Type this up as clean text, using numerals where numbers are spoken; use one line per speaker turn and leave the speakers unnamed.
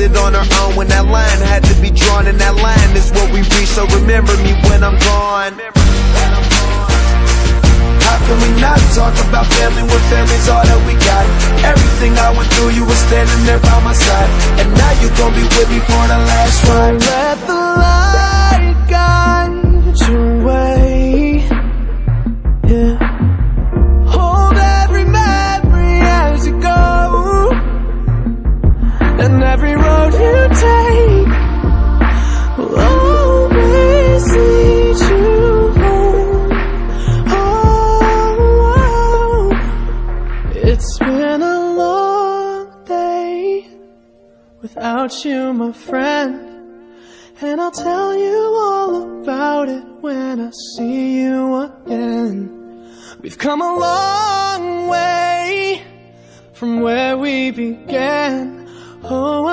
it on our own when that line had to be drawn, and that line is what we reach. So remember me when I'm gone. How can we not talk about family when family's all that we got? Everything I went through, you were standing there by my side, and now you gon' be with me for the last ride.
Let the light guide your way, yeah. Hold every memory as you go, and every road you take will always lead you home. Oh, it's been a long day without you, my friend, and I'll tell you all about it when I see you again. We've come a long way from where we began. Oh,